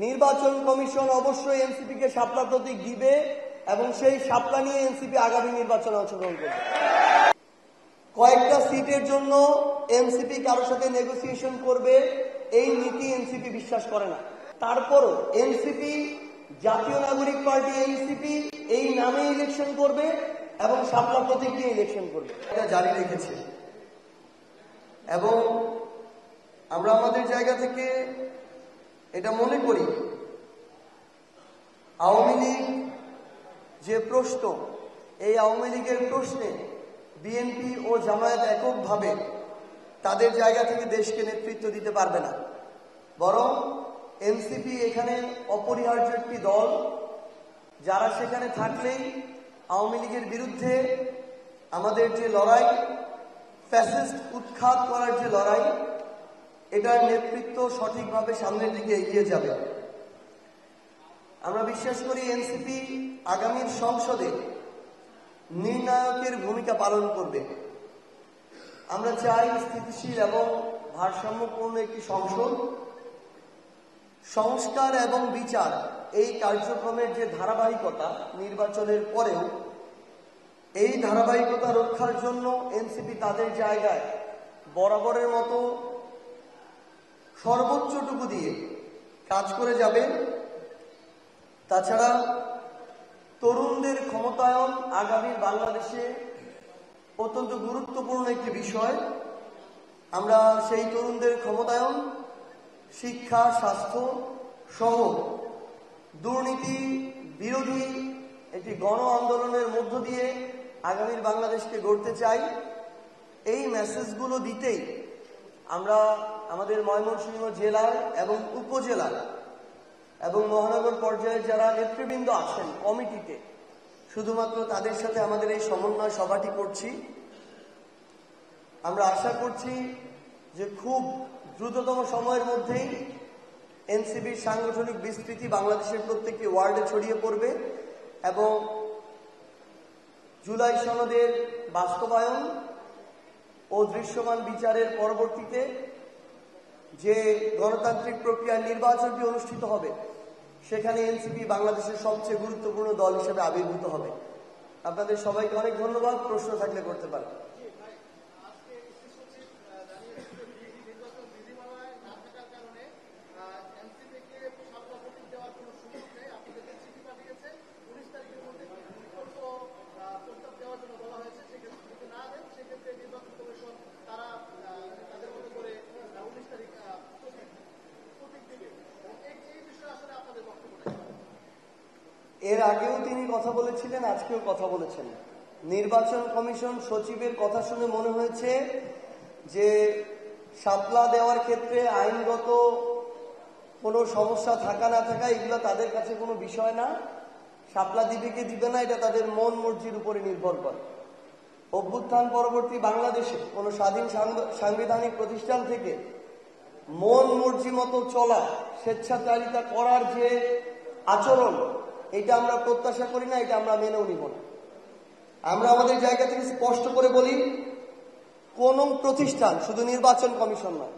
নির্বাচন কমিশন অবশ্যই এনসিপিকে শাপলা প্রতীক দিবে এবং সেই শাপলা নিয়ে এনসিপি আগামী নির্বাচনে অংশগ্রহণ করবে। কয়েকটা সিটের জন্য এনসিপি কারোর সাথে নেগোসিয়েশন করবে এই নীতি এনসিপি বিশ্বাস করে না। তারপরও এনসিপি জাতীয় নাগরিক পার্টি এনসিপি এই নামে ইলেকশন করবে এবং শাপলা প্রতীক দিয়ে ইলেকশন করবে, এটা জারি রেখেছে। এবং আমরা আমাদের জায়গা থেকে এটা মনে করি আওয়ামী লীগ যে প্রশ্ন, এই আওয়ামী লীগের প্রশ্নে বিএনপি ও জামায়াত এককভাবে তাদের জায়গা থেকে দেশকে নেতৃত্ব দিতে পারবে না, বরং এনসিপি এখানে অপরিহার্য একটি দল, যারা সেখানে থাকলেই আওয়ামী লীগের বিরুদ্ধে আমাদের যে লড়াই, ফ্যাসিস্ট উৎখাত করার যে লড়াই, এটার নেতৃত্ব সঠিকভাবে সামনের দিকে এগিয়ে যাবে। আমরা বিশ্বাস করি এনসিপি আগামীর সংসদে নির্ণায়কের ভূমিকা পালন করবে। আমরা চাই স্থিতিশীল এবং ভারসাম্যপূর্ণ একটি সংসদ। সংস্কার এবং বিচার এই কার্যক্রমের যে ধারাবাহিকতা নির্বাচনের পরেও, এই ধারাবাহিকতা রক্ষার জন্য এনসিপি তাদের জায়গায় বরাবরের মতো সর্বোচ্চটুকু দিয়ে কাজ করে যাবে। তাছাড়া তরুণদের ক্ষমতায়ন আগামীর বাংলাদেশে অত্যন্ত গুরুত্বপূর্ণ একটি বিষয়। আমরা সেই তরুণদের ক্ষমতায়ন শিক্ষা, স্বাস্থ্য সহ দুর্নীতি বিরোধী একটি গণ আন্দোলনের মধ্য দিয়ে আগামীর বাংলাদেশকে গড়তে চাই। এই মেসেজগুলো দিতেই আমরা আমাদের ময়মনসিংহ জেলার এবং উপজেলার এবং মহানগর পর্যায়ে যারা নেতৃবৃন্দ আছেন কমিটিতে, শুধুমাত্র তাদের সাথে আমাদের এই সমন্বয় সভাটি করছি। আমরা আশা করছি যে খুব দ্রুততম সময়ের মধ্যেই এনসিপির সাংগঠনিক বিস্তৃতি বাংলাদেশের প্রত্যেকটি ওয়ার্ডে ছড়িয়ে পড়বে এবং জুলাই সনদের বাস্তবায়ন ও দৃশ্যমান বিচারের পরবর্তীতে যে গণতান্ত্রিক প্রক্রিয়ার নির্বাচনটি অনুষ্ঠিত হবে, সেখানে এনসিপি বাংলাদেশের সবচেয়ে গুরুত্বপূর্ণ দল হিসেবে আবির্ভূত হবে। আপনাদের সবাইকে অনেক ধন্যবাদ। প্রশ্ন থাকলে করতে পারেন। এর আগেও তিনি কথা বলেছিলেন, আজকেও কথা বলেছেন। নির্বাচন কমিশন সচিবের কথা শুনে মনে হয়েছে যে শাপলা দেওয়ার ক্ষেত্রে আইনগত কোনো সমস্যা থাকা না থাকা এগুলো তাদের কাছে কোনো বিষয় না। শাপলা দিবে কি দিবে না এটা তাদের মন মর্জির উপরে নির্ভর করে। অভ্যুত্থান পরবর্তী বাংলাদেশে কোনো স্বাধীন সাংবিধানিক প্রতিষ্ঠান থেকে মন মর্জি মতো চলা, স্বেচ্ছাচারিতা করার যে আচরণ, এটা আমরা প্রত্যাশা করি না, এটা আমরা মেনেও নিব না। আমরা আমাদের জায়গা থেকে স্পষ্ট করে বলি, কোন প্রতিষ্ঠান, শুধু নির্বাচন কমিশন নয়,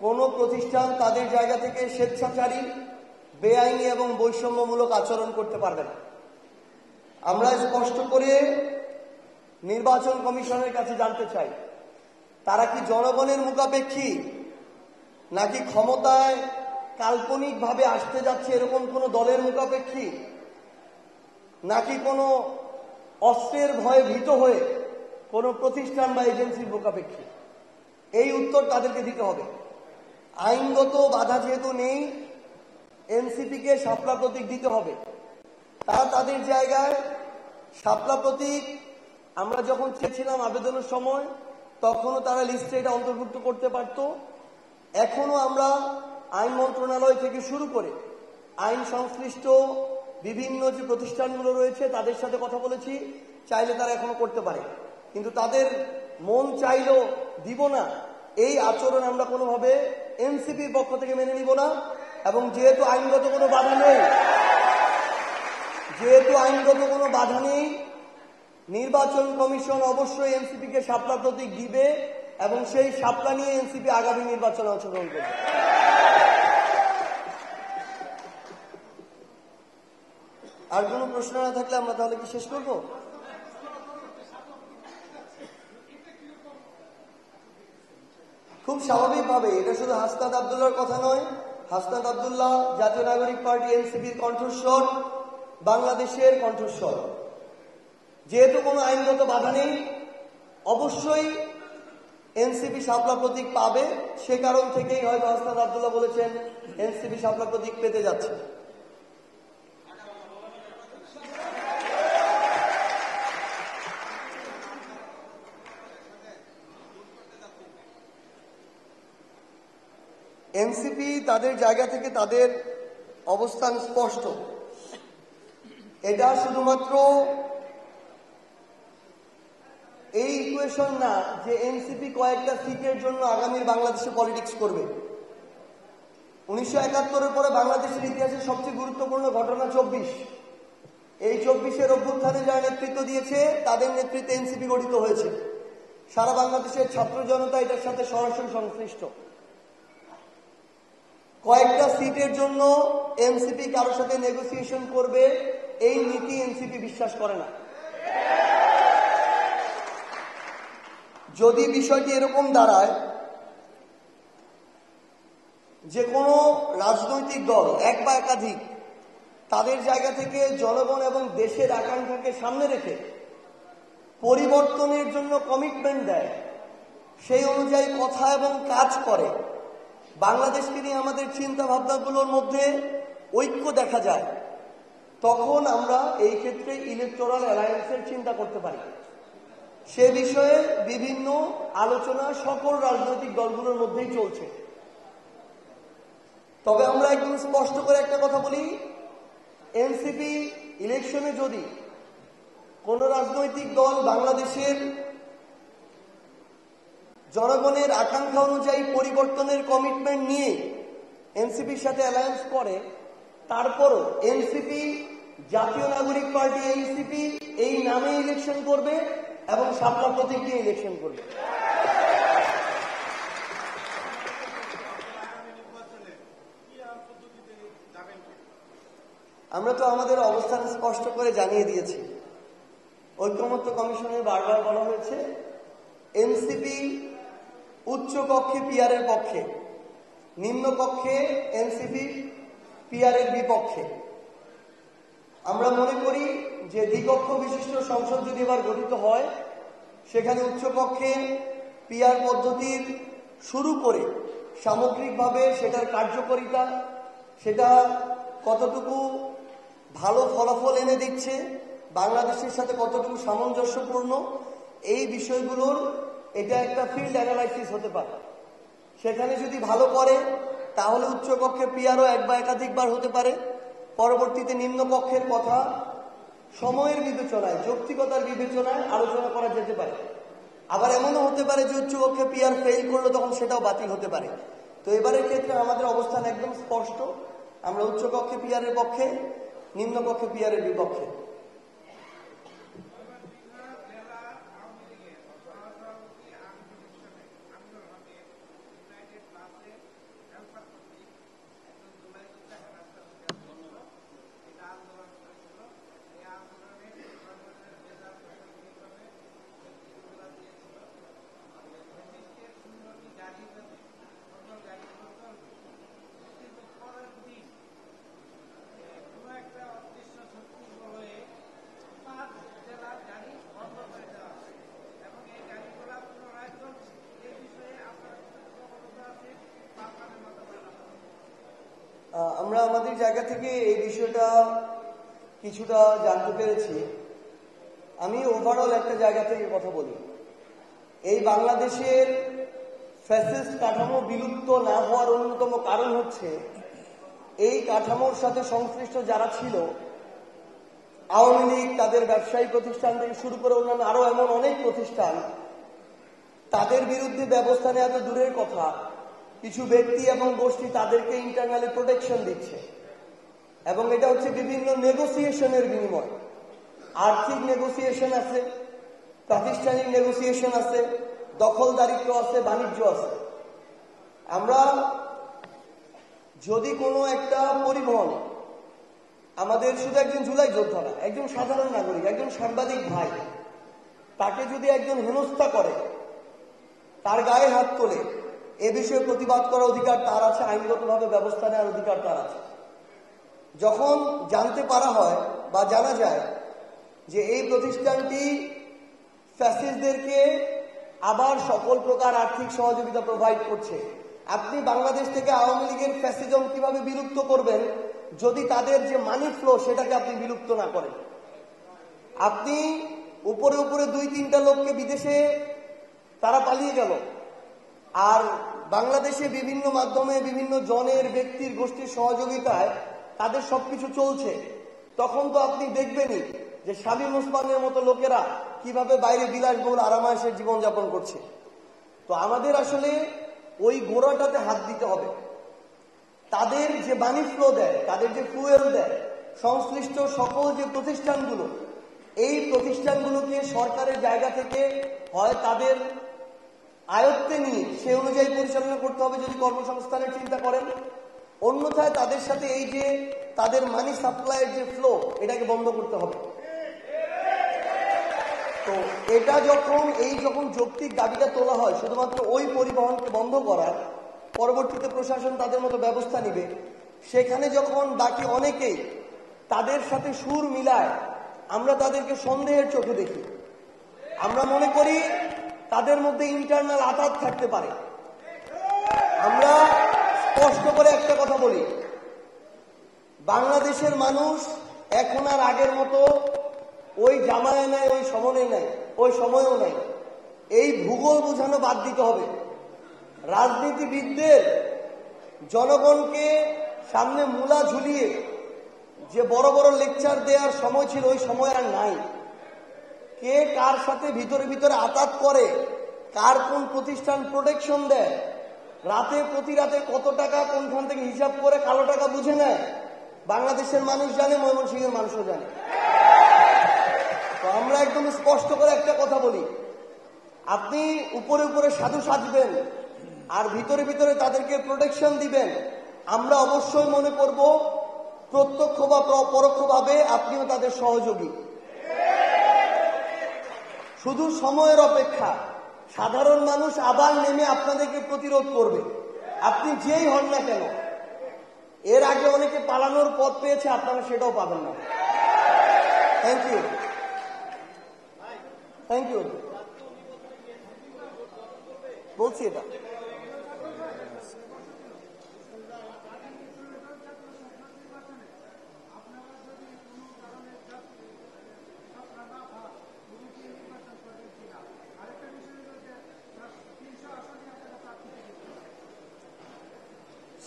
কোন প্রতিষ্ঠান তাদের জায়গা থেকে স্বেচ্ছাচারী, বেআইনি এবং বৈষম্যমূলক আচরণ করতে পারবে না। আমরা স্পষ্ট করে নির্বাচন কমিশনের কাছে জানতে চাই, তারা কি জনগণের মুখাপেক্ষী, নাকি ক্ষমতায় কাল্পনিকভাবে আসতে যাচ্ছে এরকম কোন দলের মুখাপেক্ষী, নাকি কোনো অস্ত্রের ভয়ে ভীত হয়ে কোনো প্রতিষ্ঠান বা এজেন্সির মুখাপেক্ষী? এই উত্তর তাদেরকে দিতে হবে। আইনগত বাধা যেহেতু নেই, এনসিপিকে শাপলা প্রতীক দিতে হবে। তারা তাদের জায়গায় শাপলা প্রতীক আমরা যখন চেয়েছিলাম আবেদনের সময়, তখনও তারা লিস্টে এটা অন্তর্ভুক্ত করতে পারত। এখনো আমরা আইন মন্ত্রণালয় থেকে শুরু করে আইন সংশ্লিষ্ট বিভিন্ন যে প্রতিষ্ঠানগুলো রয়েছে তাদের সাথে কথা বলেছি, চাইলে তারা এখনো করতে পারে। কিন্তু তাদের মন চাইলেও দিব না, এই আচরণ আমরা কোনোভাবে এনসিপির পক্ষ থেকে মেনে নিব না। এবং যেহেতু আইনগত কোনো বাধা নেই, নির্বাচন কমিশন অবশ্যই এনসিপিকে শাপলা প্রতীক দিবে এবং সেই শাপলা নিয়ে এনসিপি আগামী নির্বাচনে অংশগ্রহণ করবে। আর কোনো প্রশ্ন না থাকলে আমরা তাহলে কি শেষ করব? খুব স্বাভাবিকভাবে এটা শুধু হাসনাত আব্দুল্লাহর কথা নয়। হাসনাত আব্দুল্লাহ জাতীয় নাগরিক পার্টি এনসিপির কণ্ঠস্বর, বাংলাদেশের কণ্ঠস্বর। যেহেতু কোনো আইনগত বাধা নেই, অবশ্যই এনসিপি শাপলা প্রতীক পাবে। সে কারণ থেকেই হয়তো হাসনাত আব্দুল্লাহ বলেছেন এনসিপি শাপলা প্রতীক পেতে যাচ্ছে। এনসিপি তাদের জায়গা থেকে তাদের অবস্থান স্পষ্ট। এটা শুধুমাত্র এই ইকুয়েশন না যে এনসিপি কয়েকটা সিটের জন্য আগামীর বাংলাদেশে পলিটিক্স করবে। 1971-এর পরে বাংলাদেশের ইতিহাসে সবচেয়ে গুরুত্বপূর্ণ ঘটনা 24। এই 24-এর অভ্যুত্থানে যারা নেতৃত্ব দিয়েছে তাদের নেতৃত্বে এনসিপি গঠিত হয়েছে। সারা বাংলাদেশের ছাত্র জনতা এটার সাথে সরাসরি সংশ্লিষ্ট। কয়েকটা সিটের জন্য এনসিপি কারোর সাথে নেগোসিয়েশন করবে এই নীতি এনসিপি বিশ্বাস করে না। যদি বিষয়টি এরকম দাঁড়ায় যে কোনো রাজনৈতিক দল এক বা একাধিক তাদের জায়গা থেকে জনগণ এবং দেশের আকাঙ্ক্ষাকে সামনে রেখে পরিবর্তনের জন্য কমিটমেন্ট দেয়, সেই অনুযায়ী কথা এবং কাজ করে, বাংলাদেশকে নিয়ে আমাদের চিন্তা ভাবনাগুলোর মধ্যে ঐক্য দেখা যায়, তখন আমরা এই ক্ষেত্রে ইলেকটোরাল অ্যালায়েন্সের চিন্তা করতে পারি। সে বিষয়ে বিভিন্ন আলোচনা সকল রাজনৈতিক দলগুলোর মধ্যেই চলছে। তবে আমরা একদম স্পষ্ট করে একটা কথা বলি, এনসিপি ইলেকশনে যদি কোন রাজনৈতিক দল বাংলাদেশের জনগণের আকাঙ্ক্ষা অনুযায়ী পরিবর্তনের কমিটমেন্ট নিয়ে এনসিপির সাথে অ্যালায়েন্স করে, তারপরও এনসিপি জাতীয় নাগরিক পার্টি এনসিপি এই নামে ইলেকশন করবে এবং শাপলা প্রতীক দিয়ে ইলেকশন করবে। আমরা তো আমাদের অবস্থান স্পষ্ট করে জানিয়ে দিয়েছি। ঐকমত্য কমিশনে বারবার বলা হয়েছে এনসিপি উচ্চ কক্ষে পিআরের পক্ষে, নিম্ন কক্ষে এনসিপি পিআরের বিপক্ষে। আমরা মনে করি যে দ্বিকক্ষ বিশিষ্ট সংসদ যদি এবার গঠিত হয়, সেখানে উচ্চকক্ষে পিআর পদ্ধতির শুরু করে সামগ্রিকভাবে সেটার কার্যকারিতা, সেটা কতটুকু ভালো ফলাফল এনে দিচ্ছে, বাংলাদেশের সাথে কতটুকু সামঞ্জস্যপূর্ণ, এই বিষয়গুলোর এটা একটা ফিল্ড অ্যানালাইসিস হতে পারে। সেখানে যদি ভালো করে তাহলে উচ্চকক্ষে পিআরও এক বা একাধিকবার হতে পারে। পরবর্তীতে নিম্নকক্ষের কথা সময়ের বিবেচনায়, যৌক্তিকতার বিবেচনায় আলোচনা করা যেতে পারে। আবার এমনও হতে পারে যে উচ্চকক্ষে পিআর ফেল করলে তখন সেটাও বাতিল হতে পারে। তো এবারের ক্ষেত্রে আমাদের অবস্থান একদম স্পষ্ট, আমরা উচ্চকক্ষে পিআরের পক্ষে, নিম্নকক্ষে পিআরের বিপক্ষে। আমরা আমাদের জায়গা থেকে এই বিষয়টা কিছুটা জানতে পেরেছি। আমি ওভারঅল একটা জায়গা থেকে কথা বলি। এই বাংলাদেশের ফ্যাসিস্ট কাঠামো বিলুপ্ত না হওয়ার অন্যতম কারণ হচ্ছে এই কাঠামোর সাথে সংশ্লিষ্ট যারা ছিল, আওয়ামী লীগ, তাদের ব্যবসায়ী প্রতিষ্ঠান থেকে শুরু করে অন্যান্য আরো এমন অনেক প্রতিষ্ঠান, তাদের বিরুদ্ধে ব্যবস্থা নেওয়া তো দূরের কথা, কিছু ব্যক্তি এবং গোষ্ঠী তাদেরকে ইন্টারনালি প্রোটেকশন দিচ্ছে। এবং এটা হচ্ছে বিভিন্ন নেগোসিয়েশনের বিনিময়। আর্থিক নেগোসিয়েশন আছে, প্রাতিষ্ঠানিক নেগোসিয়েশন আছে, দখলদারিত্ব আছে, বাণিজ্য আছে। আমরা যদি কোনো একটা পরিবহন আমাদের শুধু একজন জুলাই যোদ্ধা না, একজন সাধারণ নাগরিক, একজন সাংবাদিক ভাই, তাকে যদি একজন হেনস্থা করে, তার গায়ে হাত তোলে, এ বিষয়ে প্রতিবাদ করার অধিকার তার আছে, আইনগতভাবে ব্যবস্থা নেওয়ার অধিকার তার আছে। যখন জানতে পারা হয় বা জানা যায় যে এই প্রতিষ্ঠানটি ফ্যাসিস্টদেরকে আবার সকল প্রকার আর্থিক সহযোগিতা প্রোভাইড করছে, আপনি বাংলাদেশ থেকে আওয়ামী লীগের ফ্যাসিজম কিভাবে বিলুপ্ত করবেন যদি তাদের যে মানি ফ্লো সেটাকে আপনি বিলুপ্ত না করেন? আপনি উপরে উপরে 2-3টা লোককে বিদেশে তারা পালিয়ে গেল, আর বাংলাদেশে বিভিন্ন মাধ্যমে বিভিন্ন জনের ব্যক্তির গোষ্ঠীর সহযোগিতায় তাদের সবকিছু চলছে। তখন তো আপনি দেখবেনই যে শামীম ওসমানের মতো লোকেরা কিভাবে বাইরে বিলাসবহুল আরামায়েশের জীবনযাপন করছে। তো আমাদের আসলে ওই গোড়াটাতে হাত দিতে হবে। তাদের যে মানি ফ্লো দেয়, তাদের যে ফুয়েল দেয়, সংশ্লিষ্ট সকল যে প্রতিষ্ঠানগুলো, এই প্রতিষ্ঠানগুলোকে সরকারের জায়গা থেকে হয় তাদের আয়ত্তে নিয়ে সে অনুযায়ী পরিচালনা করতে হবে যদি কর্মসংস্থানের চিন্তা করেন, অন্যথায় তাদের সাথে এই যে তাদের মানি সাপ্লাইয়ের যে ফ্লো, এটাকে বন্ধ করতে হবে। তো এটা যখন যৌক্তিক দাবিটা তোলা হয় শুধুমাত্র ওই পরিবহনকে বন্ধ করার, পরবর্তীতে প্রশাসন তাদের মতো ব্যবস্থা নিবে, সেখানে যখন বাকি অনেকেই তাদের সাথে সুর মিলায়, আমরা তাদেরকে সন্দেহের চোখে দেখি। আমরা মনে করি তাদের মধ্যে ইন্টারনাল আঘাত থাকতে পারে। আমরা স্পষ্ট করে একটা কথা বলি, বাংলাদেশের মানুষ এখন আর আগের মতো ওই জামায় নাই, ওই সময়ে নাই, ওই সময়ও নাই। এই ভূগোল বোঝানো বাদ দিতে হবে। রাজনীতিবিদদের জনগণকে সামনে মূলা ঝুলিয়ে যে বড় বড় লেকচার দেওয়ার সময় ছিল, ওই সময় আর নাই। কে কার সাথে ভিতরে ভিতরে আঘাত করে, কার কোন প্রতিষ্ঠান প্রোটেকশন দেয়, রাতে প্রতি রাতে কত টাকা কোনখান থেকে হিসাব করে কালো টাকা বুঝে নেয়, বাংলাদেশের মানুষ জানে, ময়মনসিংহের মানুষও জানে। তো আমরা একদম স্পষ্ট করে একটা কথা বলি, আপনি উপরে উপরে সাধু সাজবেন আর ভিতরে ভিতরে তাদেরকে প্রোটেকশন দিবেন, আমরা অবশ্যই মনে করব প্রত্যক্ষ বা পরোক্ষভাবে আপনিও তাদের সহযোগী। শুধু সময়ের অপেক্ষা, সাধারণ মানুষ আবার নেমে আপনাদেরকে প্রতিরোধ করবে, আপনি যেই হন না কেন। এর আগে অনেকে পালানোর পথ পেয়েছে, আপনারা সেটাও পাবেন না। Thank you, thank you. বলছি এটা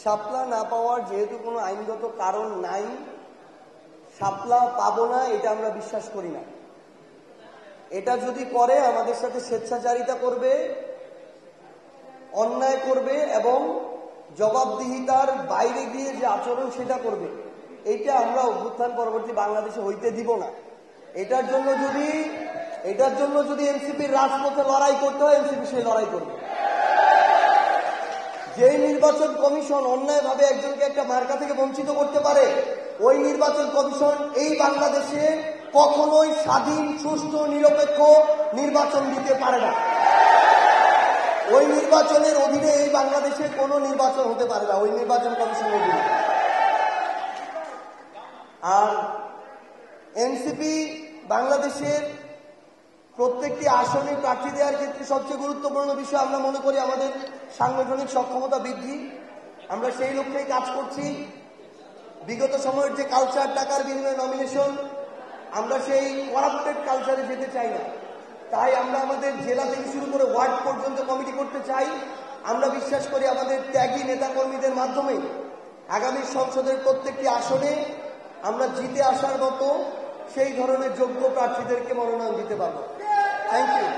শাপলা না পাওয়ার যেহেতু কোনো আইনগত কারণ নাই, শাপলা পাবো না এটা আমরা বিশ্বাস করি না। এটা যদি করে আমাদের সাথে স্বেচ্ছাচারিতা করবে, অন্যায় করবে এবং জবাবদিহিতার বাইরে গিয়ে যে আচরণ সেটা করবে, এইটা আমরা অভ্যুত্থান পরবর্তী বাংলাদেশে হইতে দিব না। এটার জন্য যদি এনসিপির রাজপথে লড়াই করতে হয়, এনসিপি সেই লড়াই করবে। যেই নির্বাচন কমিশন অন্যায়ভাবে একজনকে একটা মার্কা থেকে বঞ্চিত করতে পারে, ওই নির্বাচন কমিশন এই বাংলাদেশে কখনোই স্বাধীন, সুষ্ঠু, নিরপেক্ষ নির্বাচন দিতে পারে না। ওই নির্বাচনের অধীনে এই বাংলাদেশে কোনো নির্বাচন হতে পারে না, ওই নির্বাচন কমিশনের অধীনে। আর এনসিপি বাংলাদেশের প্রত্যেকটি আসনে প্রার্থী দেওয়ার ক্ষেত্রে সবচেয়ে গুরুত্বপূর্ণ বিষয় আমরা মনে করি আমাদের সাংগঠনিক সক্ষমতা বৃদ্ধি। আমরা সেই লক্ষ্যেই কাজ করছি। বিগত সময়ের যে কালচার, টাকার বিনিময়ে নমিনেশন, আমরা সেই করাপ্টেড কালচারে যেতে চাই না। তাই আমরা আমাদের জেলা থেকে শুরু করে ওয়ার্ড পর্যন্ত কমিটি করতে চাই। আমরা বিশ্বাস করি আমাদের ত্যাগী নেতাকর্মীদের মাধ্যমে আগামী সংসদের প্রত্যেকটি আসনে আমরা জিতে আসার মতো সেই ধরনের যোগ্য প্রার্থীদেরকে মনোনয়ন দিতে পারব। Thank you.